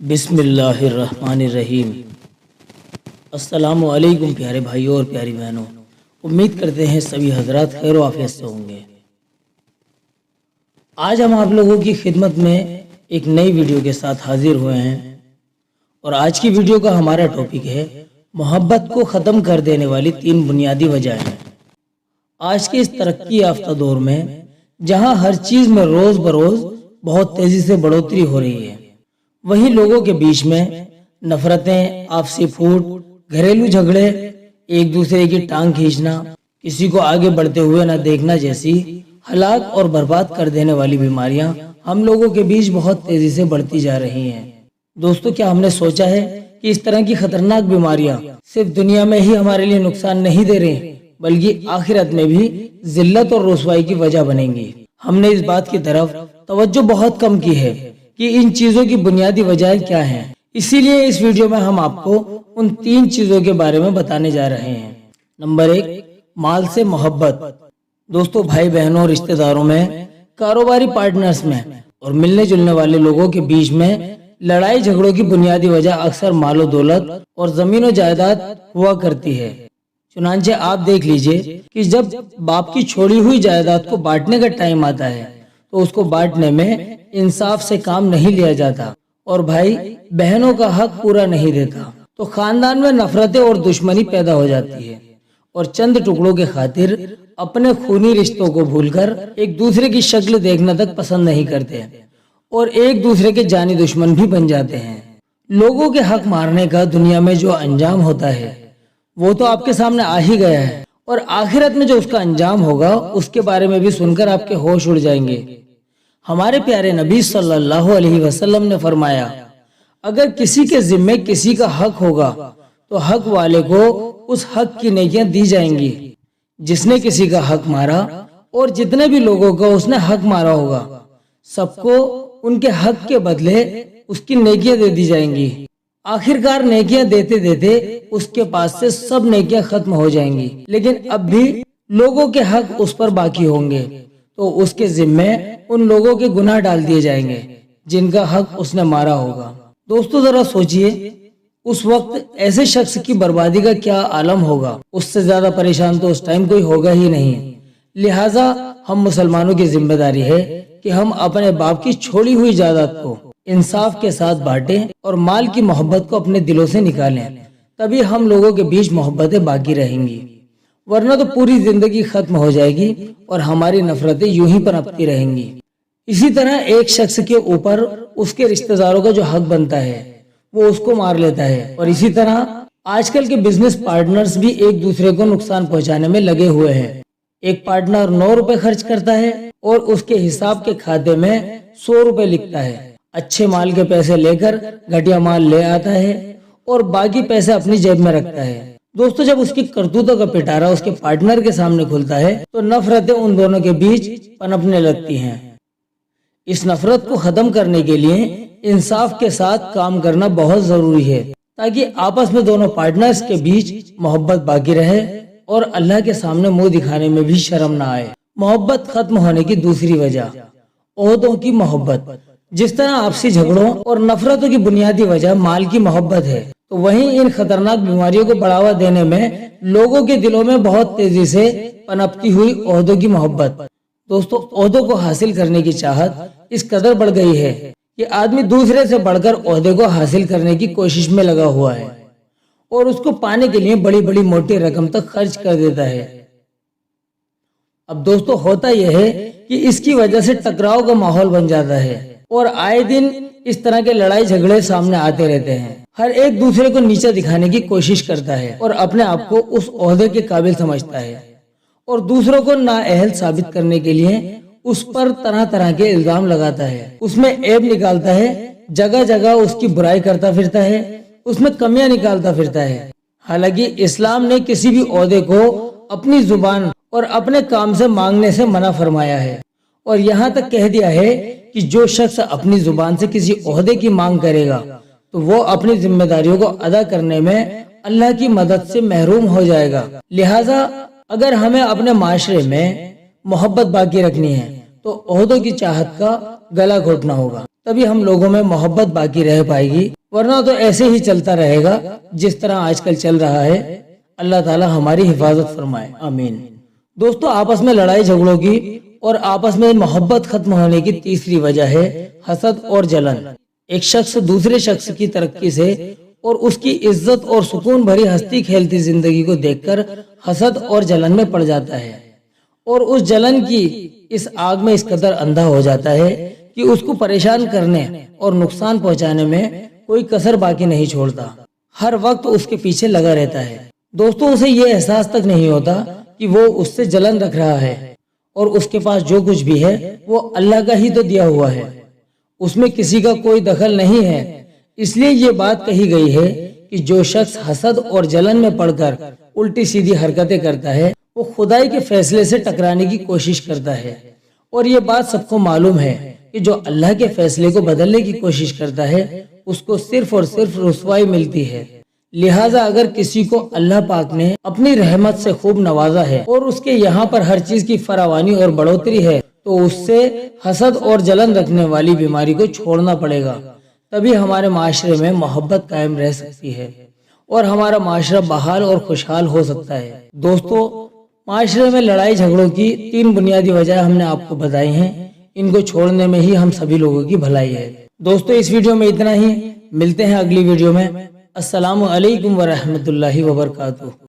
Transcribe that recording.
बिस्म बिस्मिल्लाहिर्रहमानिर्रहीम। अस्सलामु अलैकुम प्यारे भाइयों और प्यारी बहनों, उम्मीद करते हैं सभी हजरात खैर व आफियत से होंगे। आज हम आप लोगों की खिदमत में एक नई वीडियो के साथ हाजिर हुए हैं और आज की वीडियो का हमारा टॉपिक है मोहब्बत को ख़त्म कर देने वाली 3 बुनियादी वजहें। आज के इस तरक्की याफ्ता दौर में जहां हर चीज़ में रोज़ बरोज़ बहुत तेज़ी से बढ़ोतरी हो रही है, वहीं लोगों के बीच में नफरतें, आपसी फूट, घरेलू झगड़े, एक दूसरे की टांग खींचना, किसी को आगे बढ़ते हुए न देखना जैसी हलाक और बर्बाद कर देने वाली बीमारियां हम लोगों के बीच बहुत तेजी से बढ़ती जा रही हैं। दोस्तों, क्या हमने सोचा है कि इस तरह की खतरनाक बीमारियां सिर्फ दुनिया में ही हमारे लिए नुकसान नहीं दे रही, बल्कि आखिरत में भी जिल्लत और रुसवाई की वजह बनेंगी। हमने इस बात की तरफ तवज्जो बहुत कम की है कि इन चीजों की बुनियादी वजह क्या हैं। इसीलिए इस वीडियो में हम आपको उन 3 चीजों के बारे में बताने जा रहे हैं। नंबर 1, माल से मोहब्बत। दोस्तों, भाई बहनों, रिश्तेदारों में, कारोबारी पार्टनर्स में और मिलने जुलने वाले लोगों के बीच में लड़ाई झगड़ों की बुनियादी वजह अक्सर मालो दौलत और जमीन और जायदाद हुआ करती है। चुनांचे आप देख लीजिए कि जब बाप की छोड़ी हुई जायदाद को बांटने का टाइम आता है तो उसको बांटने में इंसाफ से काम नहीं लिया जाता और भाई बहनों का हक पूरा नहीं देता, तो खानदान में नफरतें और दुश्मनी पैदा हो जाती है और चंद टुकड़ों के खातिर अपने खूनी रिश्तों को भूलकर एक दूसरे की शक्ल देखना तक पसंद नहीं करते और एक दूसरे के जानी दुश्मन भी बन जाते हैं। लोगों के हक मारने का दुनिया में जो अंजाम होता है वो तो आपके सामने आ ही गया है और आखिरत में जो उसका अंजाम होगा उसके बारे में भी सुनकर आपके होश उड़ जाएंगे। हमारे प्यारे नबी सल्लल्लाहु अलैहि वसल्लम ने फरमाया, अगर किसी के जिम्मे किसी का हक होगा तो हक वाले को उस हक की नेकियां दी जाएंगी। जिसने किसी का हक मारा और जितने भी लोगों का उसने हक मारा होगा, सबको उनके हक के बदले उसकी नेकियां दे दी जाएंगी। आखिरकार नेकियां देते देते उसके पास से सब नेकियां खत्म हो जाएंगी, लेकिन अब भी लोगों के हक उस पर बाकी होंगे, तो उसके जिम्मे उन लोगों के गुनाह डाल दिए जाएंगे जिनका हक उसने मारा होगा। दोस्तों, जरा सोचिए उस वक्त ऐसे शख्स की बर्बादी का क्या आलम होगा। उससे ज्यादा परेशान तो उस टाइम कोई होगा ही नहीं। लिहाजा हम मुसलमानों की जिम्मेदारी है कि हम अपने बाप की छोड़ी हुई जायदाद को इंसाफ के साथ बांटें और माल की मोहब्बत को अपने दिलों से निकालें, तभी हम लोगों के बीच मोहब्बतें बाकी रहेंगी, वरना तो पूरी जिंदगी खत्म हो जाएगी और हमारी नफरतें यूं ही पनपती रहेंगी। इसी तरह एक शख्स के ऊपर उसके रिश्तेदारों का जो हक बनता है वो उसको मार लेता है और इसी तरह आजकल के बिजनेस पार्टनर्स भी एक दूसरे को नुकसान पहुंचाने में लगे हुए हैं। एक पार्टनर 9 रुपए खर्च करता है और उसके हिसाब के खाते में 100 रुपए लिखता है। अच्छे माल के पैसे लेकर घटिया माल ले आता है और बाकी पैसे अपनी जेब में रखता है। दोस्तों, जब उसकी करतूतों का पिटारा उसके पार्टनर के सामने खुलता है तो नफरतें उन दोनों के बीच पनपने लगती हैं। इस नफरत को खत्म करने के लिए इंसाफ के साथ काम करना बहुत जरूरी है, ताकि आपस में दोनों पार्टनर्स के बीच मोहब्बत बाकी रहे और अल्लाह के सामने मुंह दिखाने में भी शर्म ना आए। मोहब्बत खत्म होने की दूसरी वजह, ओहदों की मोहब्बत। जिस तरह आपसी झगड़ों और नफरतों की बुनियादी वजह माल की मोहब्बत है, तो वहीं इन खतरनाक बीमारियों को बढ़ावा देने में लोगों के दिलों में बहुत तेजी से पनपती हुई ओहदों की मोहब्बत। दोस्तों, ओहदों को हासिल करने की चाहत इस कदर बढ़ गई है कि आदमी दूसरे से बढ़कर ओहदे को हासिल करने की कोशिश में लगा हुआ है और उसको पाने के लिए बड़ी बड़ी मोटी रकम तक खर्च कर देता है। अब दोस्तों, होता यह है कि इसकी वजह से टकराव का माहौल बन जाता है और आए दिन इस तरह के लड़ाई झगड़े सामने आते रहते हैं। हर एक दूसरे को नीचा दिखाने की कोशिश करता है और अपने आप को उस ओहदे के काबिल समझता है और दूसरों को नाअहल साबित करने के लिए उस पर तरह तरह के इल्जाम लगाता है, उसमें ऐब निकालता है, जगह जगह उसकी बुराई करता फिरता है, उसमें कमियां निकालता फिरता है। हालांकि इस्लाम ने किसी भी ओहदे को अपनी जुबान और अपने काम से मांगने से मना फरमाया है और यहाँ तक कह दिया है कि जो शख्स अपनी जुबान से किसी ओहदे की मांग करेगा तो वो अपनी जिम्मेदारियों को अदा करने में अल्लाह की मदद से महरूम हो जाएगा। लिहाजा अगर हमें अपने माशरे में मोहब्बत बाकी रखनी है तो ओहदों की चाहत का गला घोटना होगा, तभी हम लोगों में मोहब्बत बाकी रह पाएगी, वरना तो ऐसे ही चलता रहेगा जिस तरह आजकल चल रहा है। अल्लाह ताला हमारी हिफाजत फरमाए, आमीन। दोस्तों, आपस में लड़ाई झगड़ों की और आपस में मोहब्बत खत्म होने की तीसरी वजह है हसद और जलन। एक शख्स दूसरे शख्स की तरक्की से और उसकी इज्जत और सुकून भरी हंसती खेलती जिंदगी को देखकर हसद और जलन में पड़ जाता है और उस जलन की इस आग में इस कदर अंधा हो जाता है कि उसको परेशान करने और नुकसान पहुंचाने में कोई कसर बाकी नहीं छोड़ता, हर वक्त उसके पीछे लगा रहता है। दोस्तों, उसे ये एहसास तक नहीं होता कि वो उससे जलन रख रहा है और उसके पास जो कुछ भी है वो अल्लाह का ही तो दिया हुआ है, उसमें किसी का कोई दखल नहीं है। इसलिए ये बात कही गई है कि जो शख्स हसद और जलन में पड़कर उल्टी सीधी हरकतें करता है वो खुदाई के फैसले से टकराने की कोशिश करता है, और ये बात सबको मालूम है कि जो अल्लाह के फैसले को बदलने की कोशिश करता है उसको सिर्फ और सिर्फ रुसवाई मिलती है। लिहाजा अगर किसी को अल्लाह पाक ने अपनी रहमत से खूब नवाजा है और उसके यहाँ पर हर चीज की फरावानी और बढ़ोतरी है, तो उससे हसद और जलन रखने वाली बीमारी को छोड़ना पड़ेगा, तभी हमारे माशरे में मोहब्बत कायम रह सकती है और हमारा माशरा बहाल और खुशहाल हो सकता है। दोस्तों, माशरे में लड़ाई झगड़ों की 3 बुनियादी वजह हमने आपको बताई हैं, इनको छोड़ने में ही हम सभी लोगों की भलाई है। दोस्तों, इस वीडियो में इतना ही, मिलते हैं अगली वीडियो में। अस्सलामु अलैकुम व रहमतुल्लाहि व बरकातुहू।